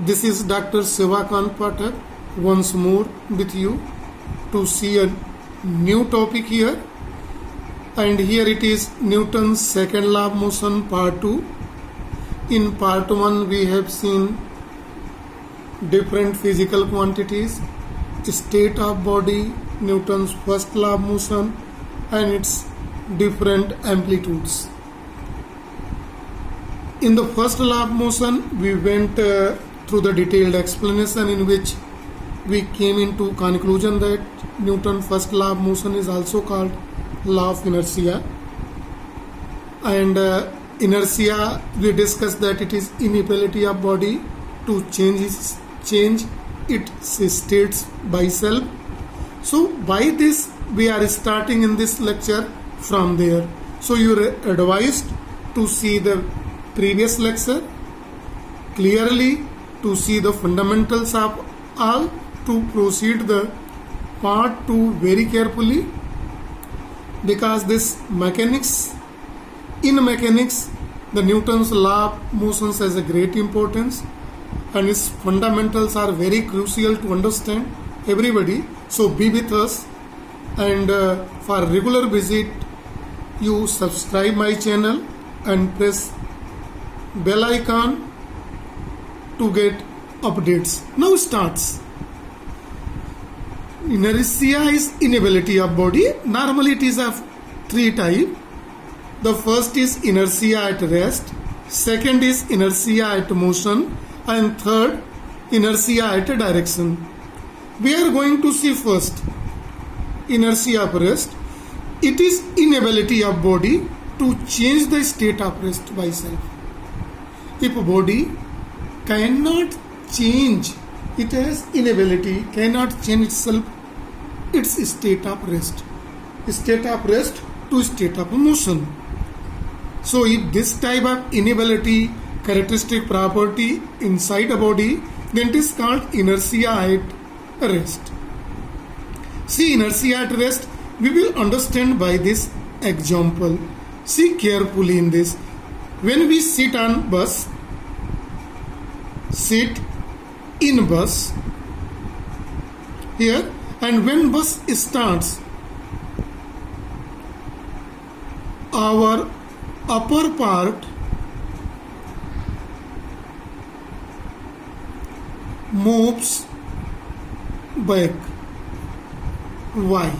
This is Dr. Sivakant Pathak once more with you to see a new topic here. And here it is Newton's second law of motion part 2. In part 1 we have seen different physical quantities, state of body, Newton's first law of motion and its different amplitudes. In the first law of motion we went through the detailed explanation in which we came into conclusion that Newton's first law of motion is also called law of inertia. And inertia, we discussed that it is inability of body to change its states by self. So by this we are starting in this lecture from there. So you are advised to see the previous lecture clearly, to see the fundamentals of all, to proceed the part 2 very carefully, because this mechanics, in mechanics the Newton's law of motions has a great importance and its fundamentals are very crucial to understand everybody. So be with us, and for regular visit you subscribe my channel and press bell icon to get updates. Now starts. Inertia is inability of body. Normally it is of three types. The first is inertia at rest, second is inertia at motion, and third inertia at direction. We are going to see first inertia of rest. It is inability of body to change the state of rest by self. If body cannot change, it has inability, cannot change itself, its state of rest to state of motion. So if this type of inability characteristic property inside a body, then it is called inertia at rest. See, inertia at rest we will understand by this example. See carefully in this. When we sit on bus, sit in bus here, and when bus starts, our upper part moves back. Why?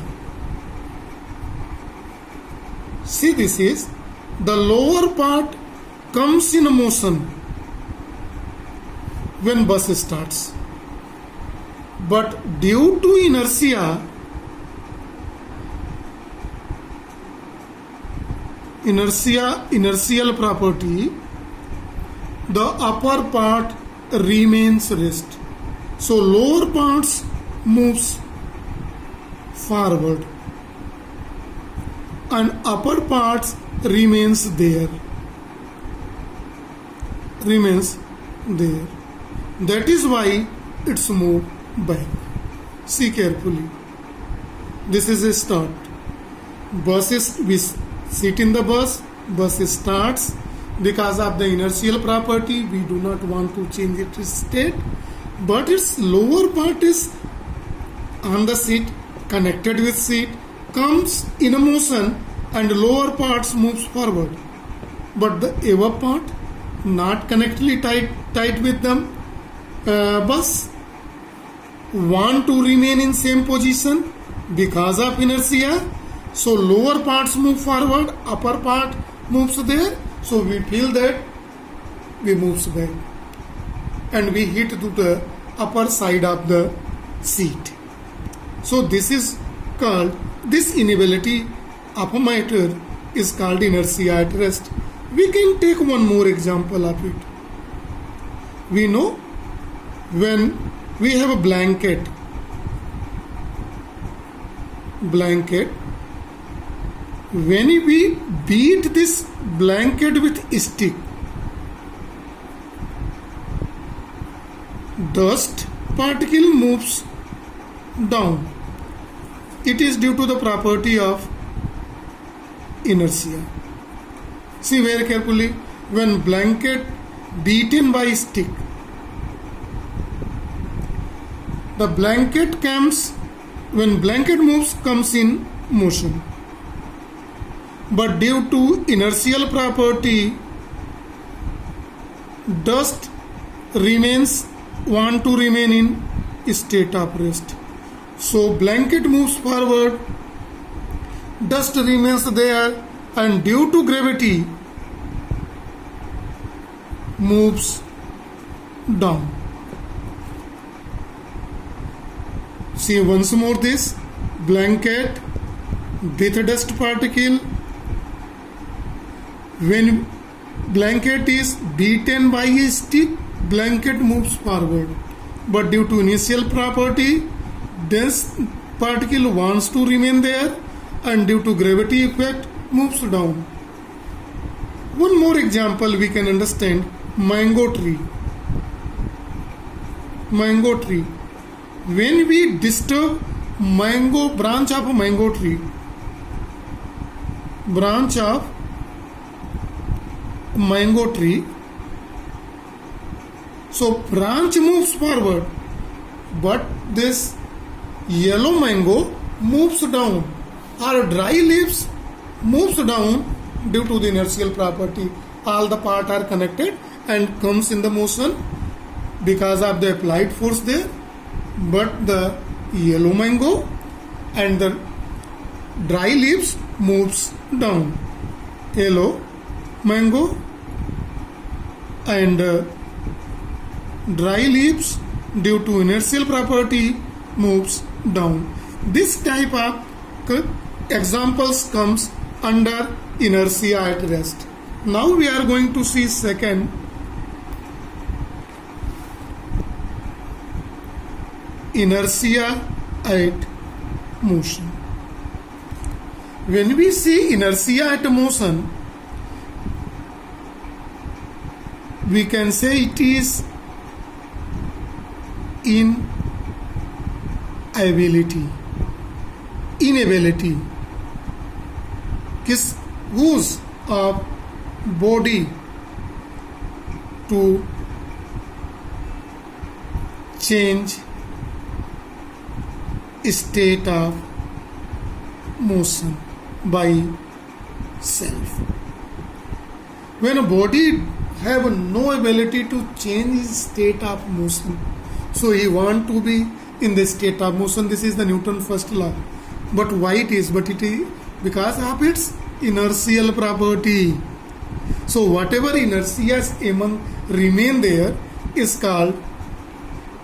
See, this is the lower part comes in motion when bus starts, but due to inertial property, the upper part remains rest. So lower parts moves forward and upper parts remains there. That is why it's moved back. See carefully. This is a start. We sit in the bus starts. Because of the inertial property, we do not want to change its state, but its lower part is on the seat, connected with seat, comes in a motion and lower parts moves forward, but the above part not connectedly tight with them bus want to remain in same position because of inertia. So lower parts move forward, upper part moves there. So we feel that we moves back and we hit to the upper side of the seat. So this is called, this inability of a matter is called inertia at rest. We can take one more example of it. We know when we have a blanket, when we beat this blanket with stick, dust particle moves down. It is due to the property of inertia. See very carefully, when blanket beaten by stick, The blanket comes when blanket moves comes in motion. But due to inertial property, dust want to remain in state of rest. So blanket moves forward, dust remains there, and due to gravity moves down. See once more this blanket with dust particle. When blanket is beaten by a stick, blanket moves forward. But due to initial property, dense particle wants to remain there, and due to gravity effect moves down. One more example we can understand: mango tree. Mango tree. When we disturb branch of a mango tree, so branch moves forward, but this yellow mango moves down, or dry leaves moves down due to the inertial property. All the parts are connected and comes in the motion because of the applied force there, but the yellow mango and the dry leaves moves down. Yellow mango and dry leaves due to inertial property moves down. This type of examples comes under inertia at rest. Now we are going to see second, inertia at motion. When we see inertia at motion, we can say it is inability whose of body to change state of motion by self. When a body have no ability to change his state of motion, so he want to be in the state of motion. This is the Newton's first law. But why it is? But it is because of its inertial property. So whatever inertia remain there is called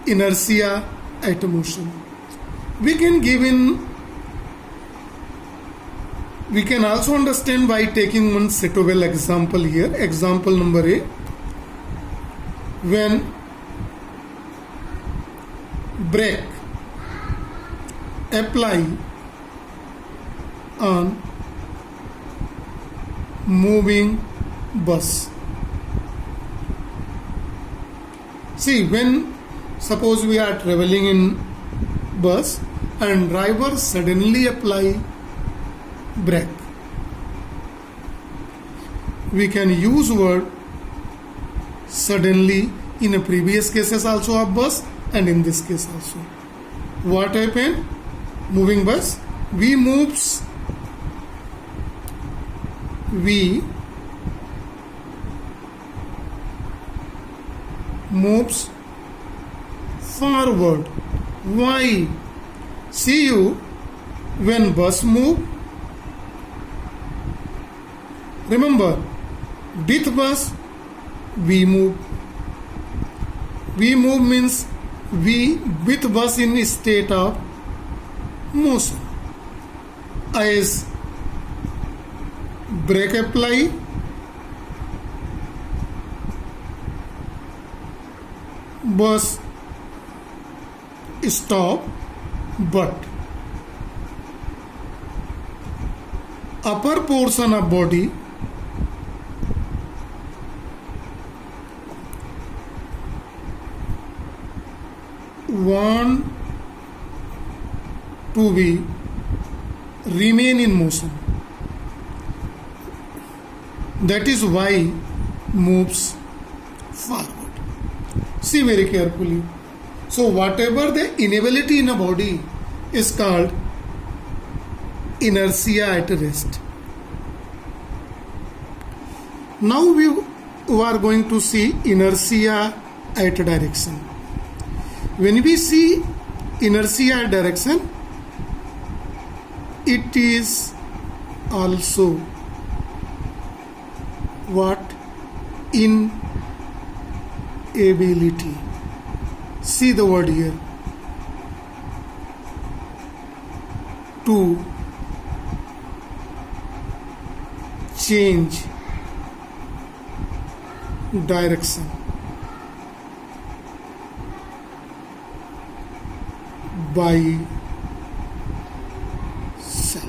inertia at motion. We can also understand by taking one suitable example here. Example number A. When brake apply on moving bus. See, when suppose we are traveling in bus and driver suddenly apply brake, we can use word suddenly in a previous cases also of bus and in this case also. What happened? Moving bus, we moves forward. Why? See you, when bus move, remember, with bus we move. We move means we with bus in state of motion. As brake apply, bus stop, but upper portion of body want to be remain in motion. That is why moves forward. See very carefully. So whatever the inability in a body is called inertia at rest. Now we are going to see inertia at direction. When we see inertia at direction, it is also what? Inability. See the word here. To change direction by self.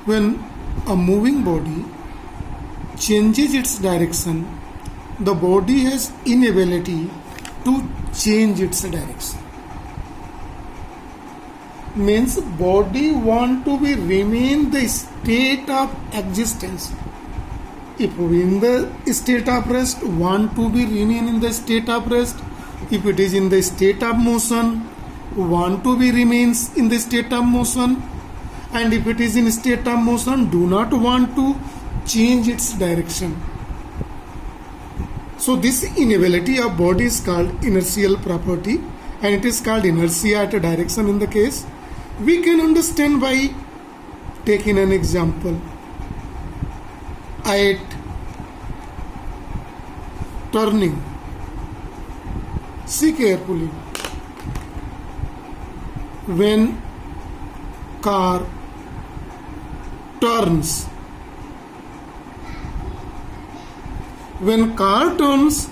When a moving body changes its direction, the body has inability to change its direction. Means body want to be remain the state of existence. If in the state of rest, want to be remain in the state of rest. If it is in the state of motion, want to be remains in the state of motion. And if it is in state of motion, do not want to change its direction. So this inability of body is called inertial property, and it is called inertia at a direction in the case. We can understand by taking an example. At turning, see carefully. When car turns, when car turns,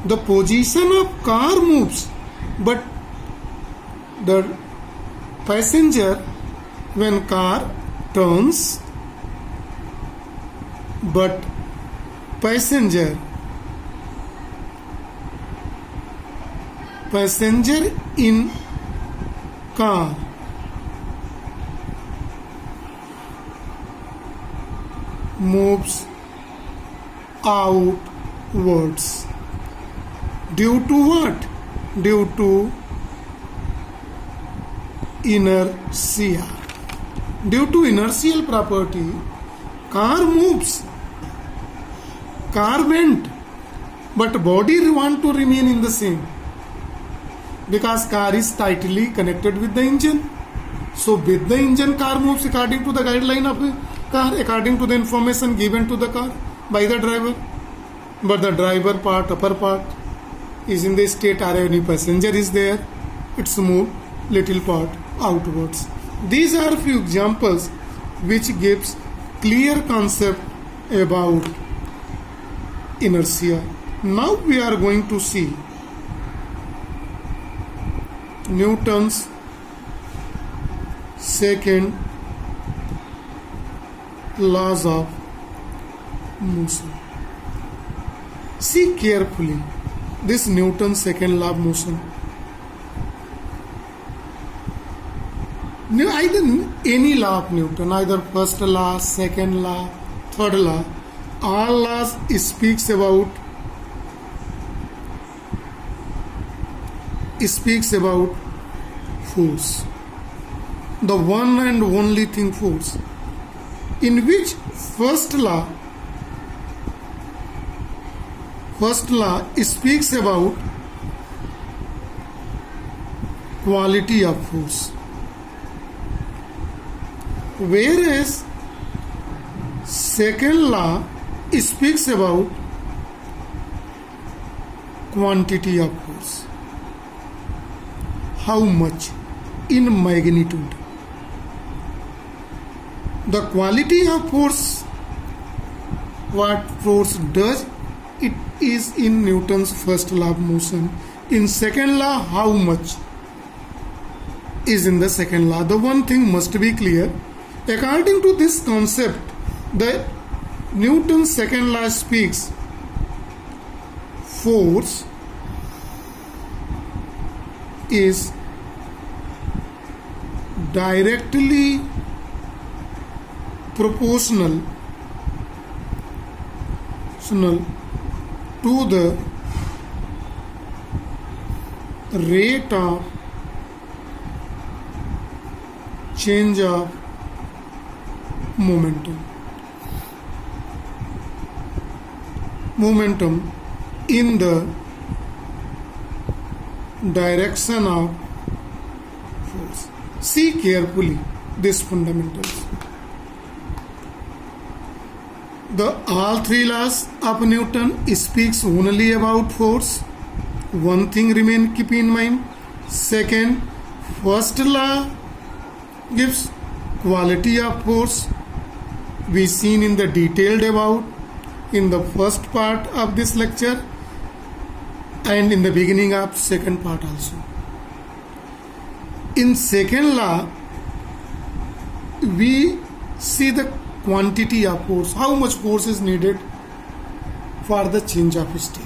the position of car moves, but the passenger, when car turns, but passenger in car moves outwards. Due to what? Due to inertia. Due to inertial property, car moves, car bent, but body want to remain in the same, because car is tightly connected with the engine. So with the engine, car moves according to the guideline of the car, according to the information given to the car by the driver. But the driver part, upper part, is in the state or any passenger is there, it's moved little part outwards. These are few examples which gives clear concept about inertia. Now we are going to see Newton's second laws of motion. See carefully this Newton's second law of motion. Either any law of Newton, either first law, second law, third law, all laws speaks about force. The one and only thing, force. In which first law speaks about quality of force, whereas second law speaks about quantity of force. How much in magnitude. The quality of force, what force does, it is in Newton's first law of motion. In second law, how much is in the second law. The one thing must be clear. According to this concept, the Newton's second law speaks force is directly proportional to the rate of change of momentum. Momentum in the direction of force. See carefully these fundamentals. The all three laws of Newton speaks only about force. One thing remain keep in mind. Second, first law gives quality of force. We seen in the detailed about in the first part of this lecture and in the beginning of second part also. In second law, we see the quantity of force, how much force is needed for the change of state.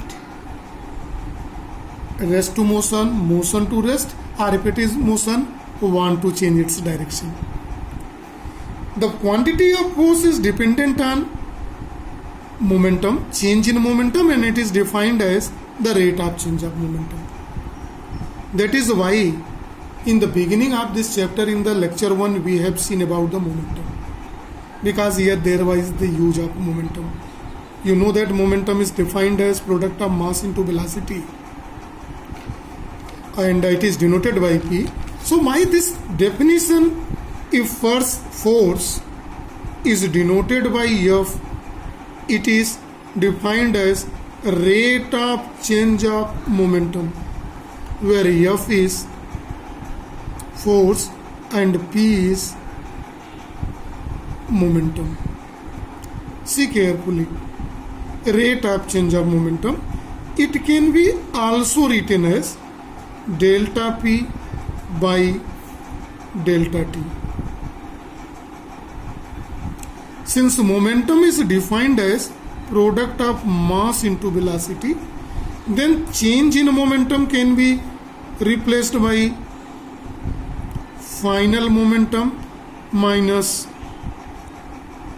Rest to motion, motion to rest, or if it is motion, want to change its direction. The quantity of force is dependent on momentum, change in momentum, and it is defined as the rate of change of momentum. That is why in the beginning of this chapter in the lecture 1 we have seen about the momentum, because here there was the use of momentum. You know that momentum is defined as product of mass into velocity, and it is denoted by P. So by this definition, if first force is denoted by F, it is defined as rate of change of momentum, where F is force and P is momentum. See carefully, rate of change of momentum. It can be also written as delta P by delta T. Since momentum is defined as product of mass into velocity, then change in momentum can be replaced by final momentum minus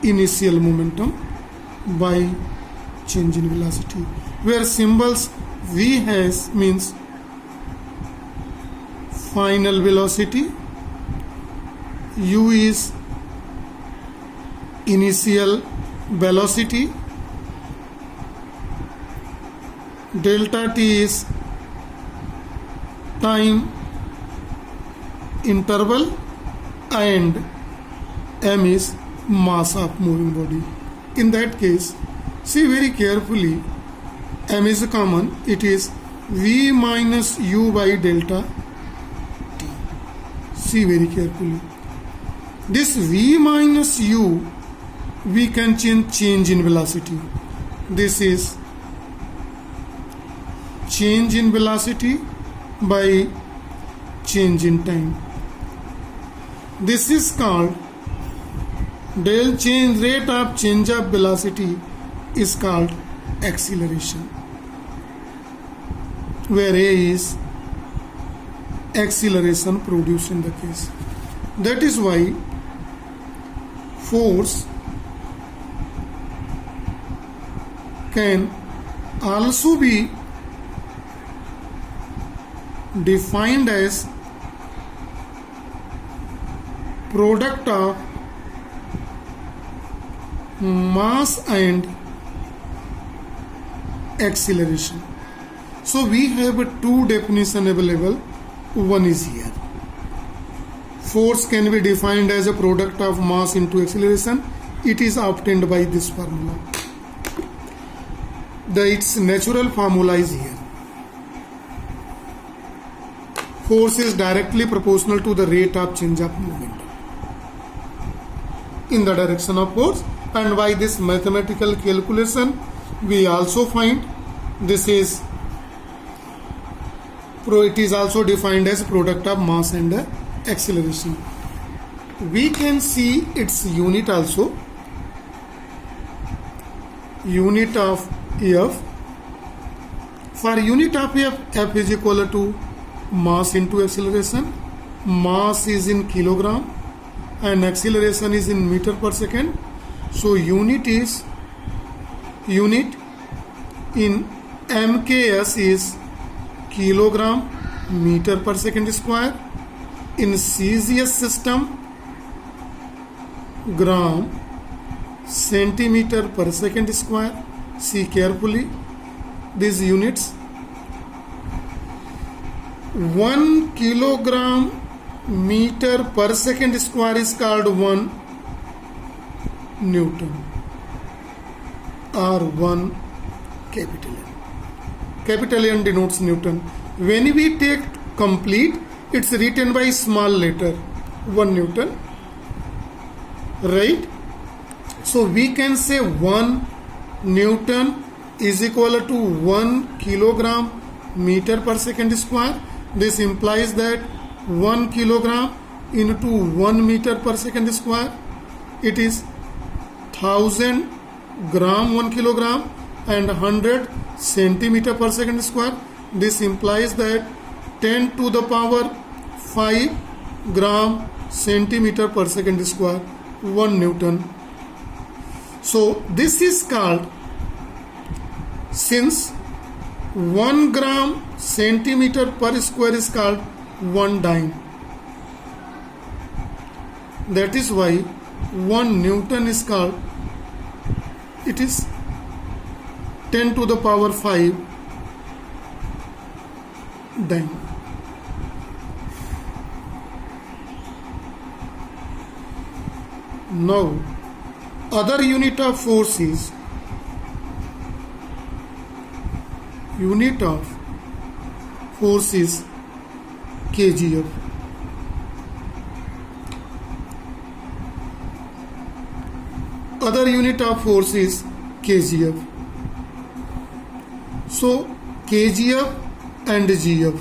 initial momentum by change in velocity, where symbols V has means final velocity, U is initial velocity, delta T is time interval, and M is mass of moving body. In that case, see very carefully, M is common, it is V minus U by delta T. See very carefully. This V minus U we can change in velocity. This is change in velocity by change in time. This is called del change, rate of change of velocity is called acceleration, where A is acceleration produced in the case. That is why force can also be defined as product of mass and acceleration. So we have two definitions available. One is here. Force can be defined as a product of mass into acceleration. It is obtained by this formula. Its natural formula is here. Force is directly proportional to the rate of change of momentum in the direction of force, and by this mathematical calculation we also find this is it is also defined as product of mass and acceleration. We can see its unit also. Unit of F. For unit of F is equal to mass into acceleration. Mass is in kilogram and acceleration is in meter per second. So unit in MKS is kilogram meter per second square. In CGS system, gram centimeter per second square. See carefully these units. 1 kilogram meter per second square is called 1 Newton or 1 capital N. Capital N denotes Newton. When we take complete, it's written by small letter 1 Newton, right? So we can say 1 Newton is equal to 1 kilogram meter per second square. This implies that 1 kilogram into 1 meter per second square, it is 1000 gram 1 kilogram and 100 centimeter per second square. This implies that 10 to the power 5 gram centimeter per second square, 1 Newton. So this is called, since 1 gram centimeter per square is called 1 dime. That is why 1 Newton is called, it is 10 to the power 5 dime. Now, other unit of force is kgf. Other unit of force is kgf. So kgf and gf.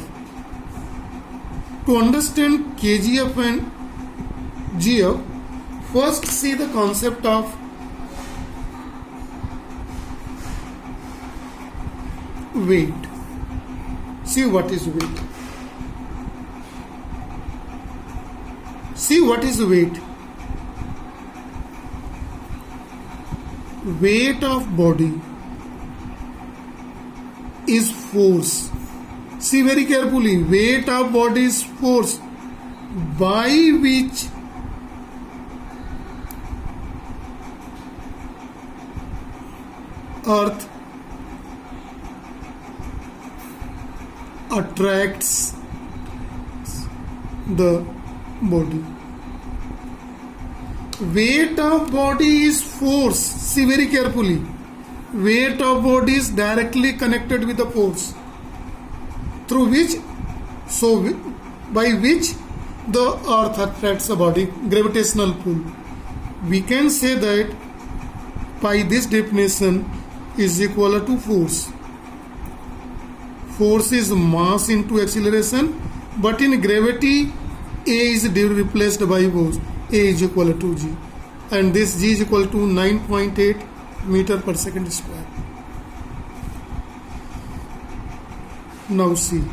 To understand kgf and gf, first see the concept of weight. See what is weight. See what is weight. Weight of body is force. See very carefully. Weight of body is force by which earth attracts the body. Weight of body is force. See very carefully. Weight of body is directly connected with the force through which, by which the earth attracts the body, gravitational pull. We can say that by this definition is equal to force. Force is mass into acceleration, but in gravity A is replaced by force. A is equal to G, and this G is equal to 9.8 meter per second square. Now see,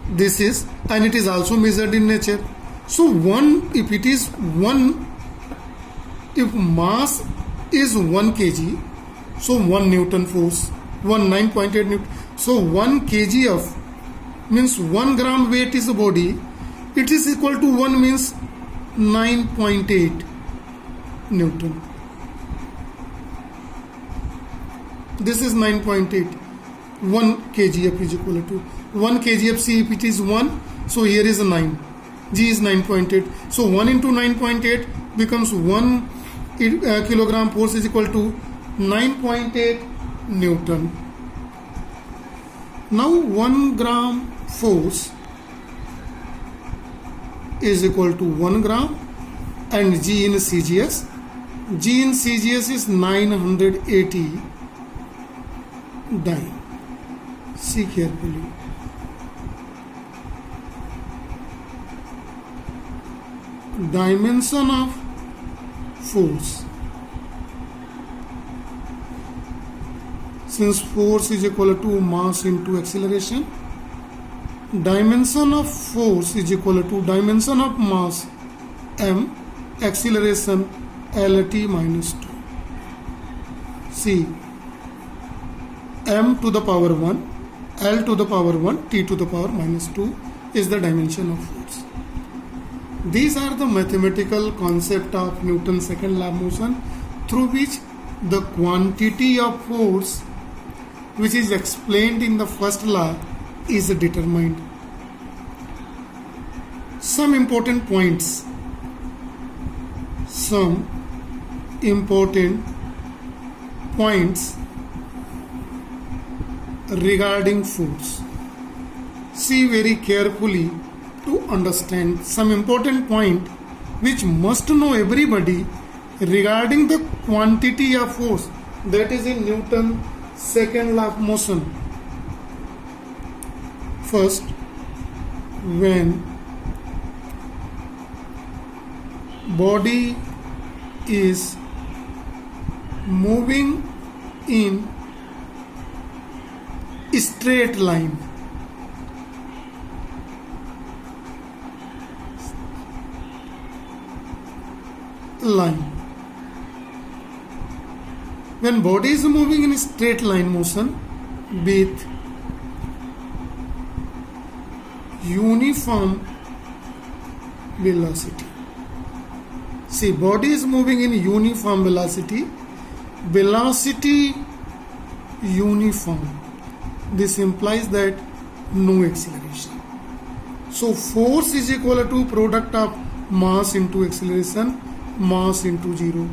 this is, and it is also measured in nature. So if mass is 1 kg, so 1 Newton force, 9.8 Newton. So 1 kg of means 1 gram weight is the body. It is equal to 1 means 9.8 Newton. This is 9.8. 1 kgf is equal to 1 kgf. See, if it is 1, so here is a 9. G is 9.8. So 1 into 9.8 becomes 1 kilogram force is equal to 9.8 Newton. Now 1 gram force is equal to 1 gram, and G in CGS. G in CGS is 980 dime. See carefully. Dimension of force. Since force is equal to mass into acceleration, dimension of force is equal to dimension of mass m, acceleration lt minus 2. See, m to the power 1 L to the power 1, T to the power minus 2 is the dimension of force. These are the mathematical concept of Newton's second law of motion, through which the quantity of force which is explained in the first law is determined. Some important points. Regarding force. See very carefully to understand some important point which must know everybody regarding the quantity of force that is in Newton's second law of motion. First, when body is moving in straight line, when body is moving in straight line motion with uniform velocity. See, body is moving in uniform velocity uniform. This implies that no acceleration. So force is equal to product of mass into acceleration, mass into 0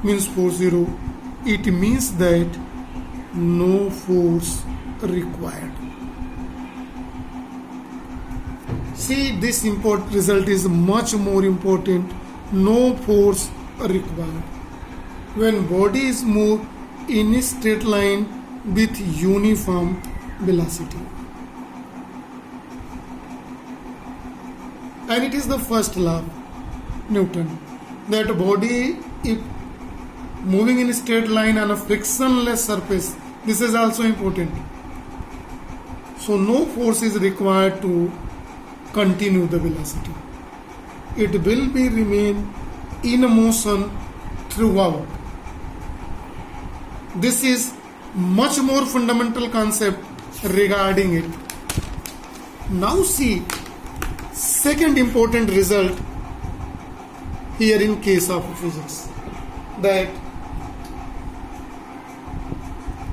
means force 0. It means that no force required. See, this result is much more important. No force required. When body is moved in a straight line with uniform velocity. And it is the first law of Newton that body, if moving in a straight line on a frictionless surface, this is also important. So no force is required to continue the velocity. It will be remain in motion throughout. This is much more fundamental concept regarding it. Now see second important result here in case of physics, that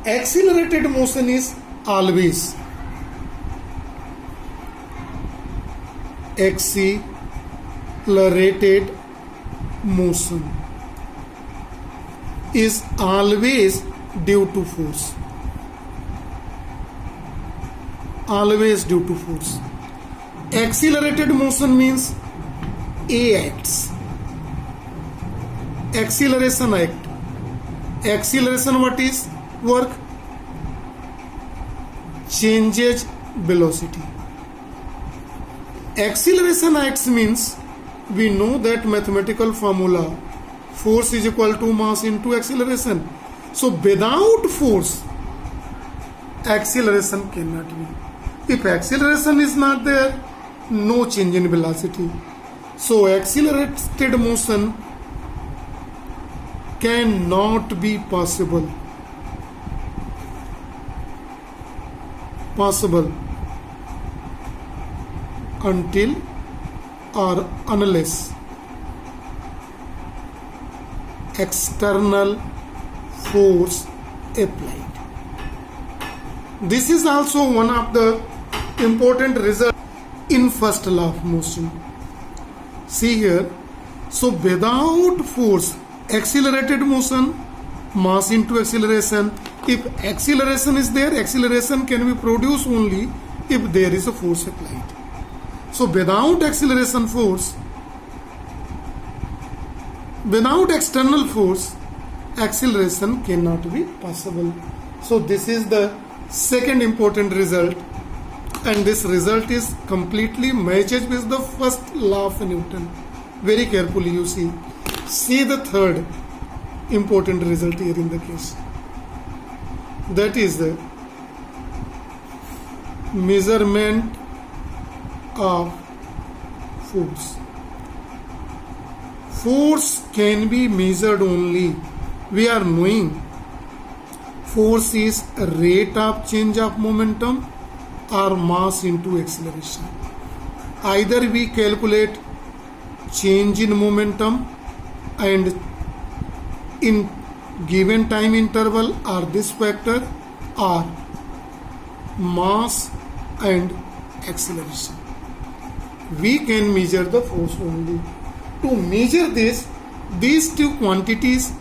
accelerated motion is always accelerated motion is always due to force. Always due to force. Accelerated motion means A acts. Acceleration act. Acceleration what is? Work. Changes velocity. Acceleration acts means we know that mathematical formula, force is equal to mass into acceleration. So without force, acceleration cannot be. If acceleration is not there, no change in velocity. So accelerated motion cannot be possible until or unless external force applied. This is also one of the important results in first law of motion. See here, so without force, accelerated motion, mass into acceleration. If acceleration is there, acceleration can be produced only if there is a force applied. So without acceleration force, without external force, acceleration cannot be possible. So this is the second important result, and this result is completely matches with the first law of Newton. Very carefully you see. See the third important result here in the case. That is the measurement of force. Force can be measured only, we are knowing, Force is rate of change of momentum or mass into acceleration. Either we calculate change in momentum and in given time interval or this factor, or mass and acceleration. We can measure the force only. To measure this, these two quantities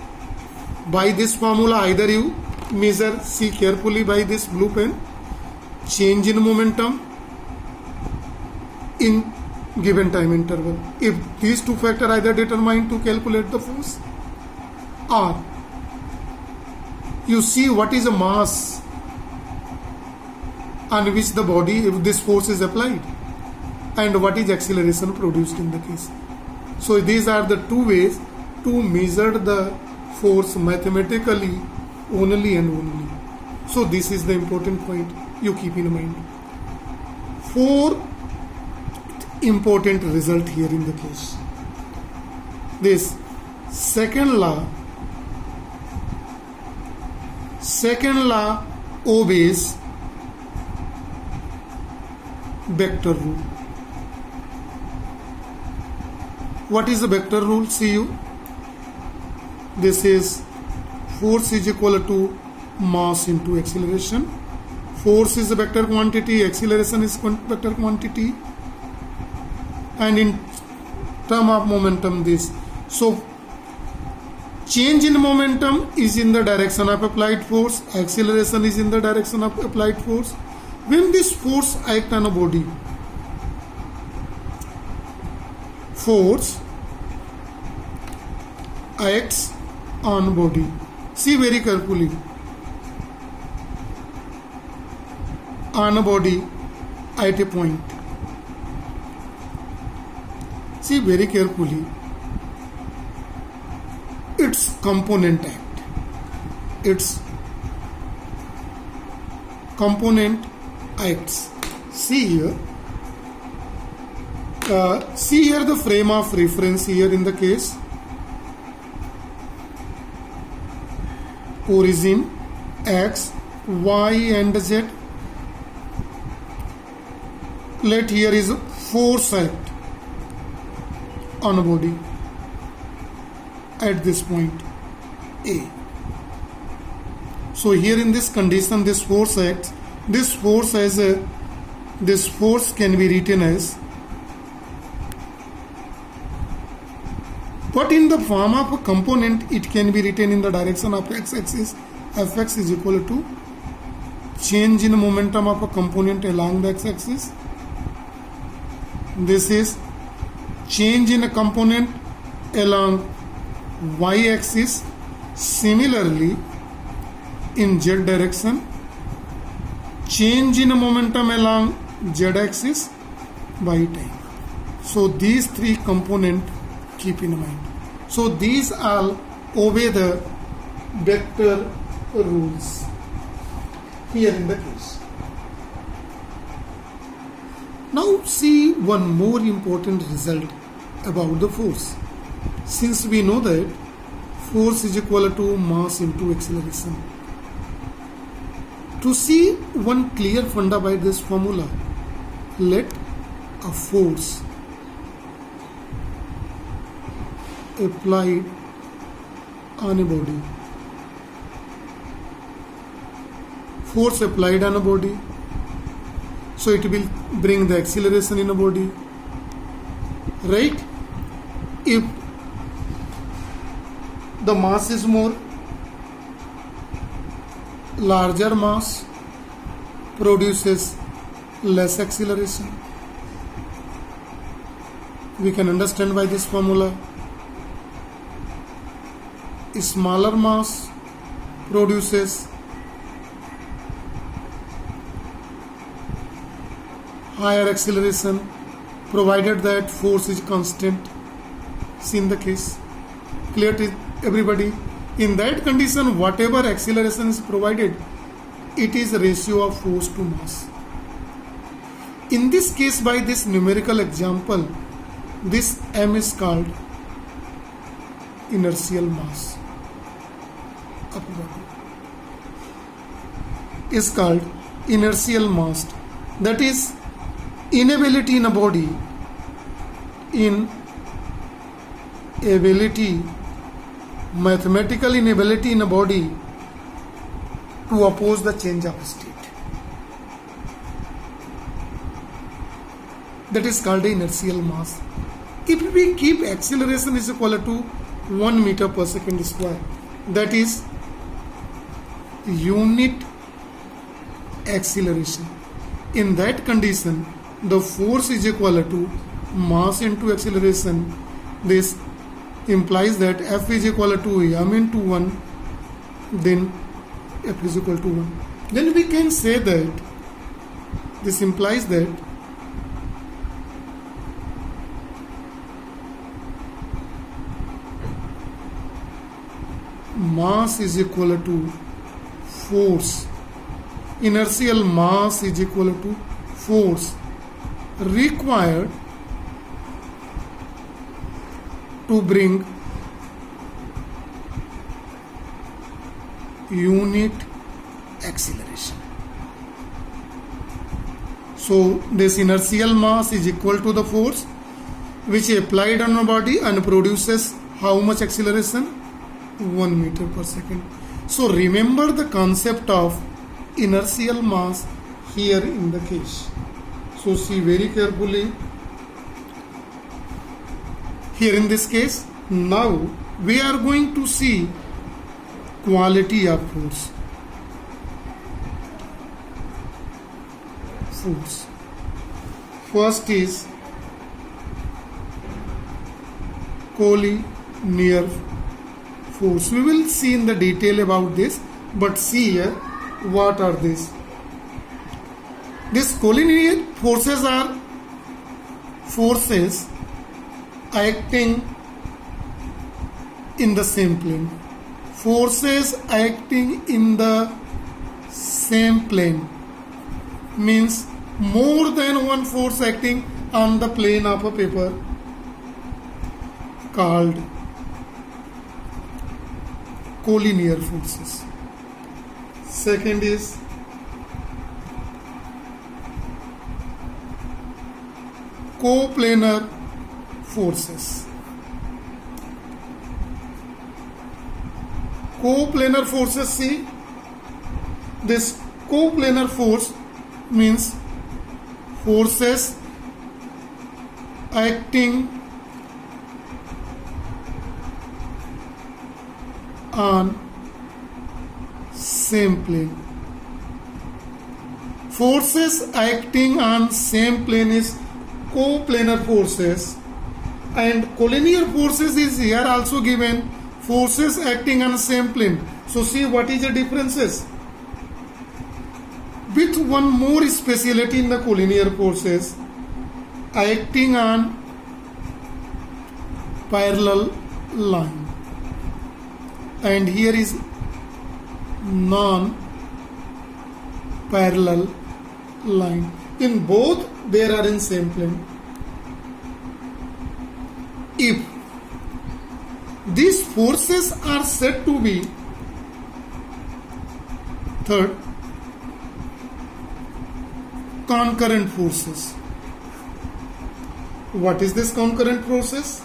by this formula, either you measure, see carefully by this blue pen, change in momentum in given time interval. If these two factors either determine to calculate the force, or you see what is a mass on which the body, if this force is applied, and what is acceleration produced in the case. So these are the two ways to measure the force mathematically only and only. So this is the important point you keep in mind. Four important result here in the case. This second law obeys vector rule. What is the vector rule? See you. This is force is equal to mass into acceleration. Force is a vector quantity, acceleration is vector quantity, and in term of momentum this. So change in momentum is in the direction of applied force, acceleration is in the direction of applied force. When this force acts on a body, force acts on body. See very carefully. On a body at a point. See very carefully. Its component act. Its component acts. See here. See here the frame of reference here in the case. Origin X, Y and Z. Let here is force act on a body at this point A. So here in this condition this force acts. This force can be written as, but in the form of a component it can be written in the direction of x-axis. Fx is equal to change in momentum of a component along the x-axis. This is change in a component along y-axis. Similarly, in z direction, change in a momentum along z-axis by time. So these three components keep in mind. So these all obey the vector rules here in the case. Now see one more important result about the force. Since we know that force is equal to mass into acceleration. To see one clear funda by this formula, let a force applied on a body. Force applied on a body. So it will bring the acceleration in a body. Right? If the mass is more, larger mass produces less acceleration. We can understand by this formula. A smaller mass produces higher acceleration provided that force is constant. See in the case. Clear to everybody? In that condition, whatever acceleration is provided, it is a ratio of force to mass. In this case, by this numerical example, this m is called inertial mass of a body. is called inertial mass. That is inability in a body, mathematical inability in a body to oppose the change of state. That is called inertial mass. If we keep acceleration is equal to 1 meter per second square, that is unit acceleration. In that condition, the force is equal to mass into acceleration. This implies that F is equal to m into 1, then F is equal to 1. Then we can say that this implies that mass is equal to force. Inertial mass is equal to force required to bring unit acceleration. So this inertial mass is equal to the force which is applied on a body and produces how much acceleration? 1 meter per second. So remember the concept of inertial mass here in the case. So see very carefully here in this case. Now we are going to see quality of force. First is collinear force. We will see in the detail about this, but see here what are these. These collinear forces are forces acting in the same plane. Forces acting in the same plane means more than one force acting on the plane of a paper called collinear forces. Second is coplanar forces. Coplanar forces, see, this coplanar force means forces acting on same plane. Forces acting on same plane is coplanar forces, and collinear forces is here also given, forces acting on same plane. So see what is the differences. With one more speciality in the collinear forces, acting on parallel line, and here is non-parallel line. In both they are in same plane. If these forces are said to be, third, concurrent forces. What is this concurrent forces?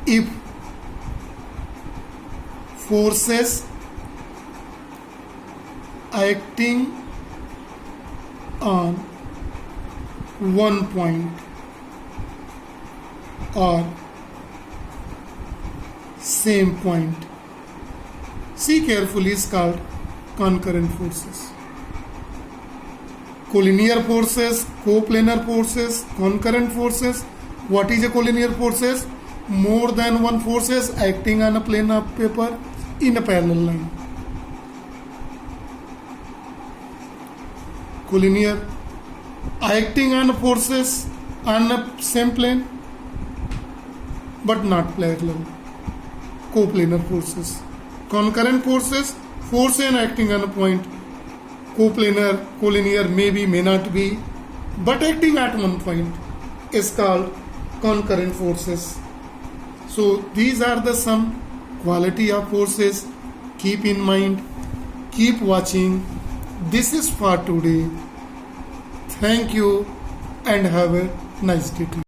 If forces acting on one point or same point, see carefully, is called concurrent forces. Collinear forces, coplanar forces, concurrent forces. What is a collinear forces? More than one forces acting on a plane of paper in a parallel line. Collinear acting on forces on a same plane but not parallel. Coplanar forces. Concurrent forces, force and acting on a point. Coplanar, collinear maybe, may not be, but acting at one point is called concurrent forces. So these are the some quality of forces Keep in mind, keep watching. This is for today. Thank you and have a nice day.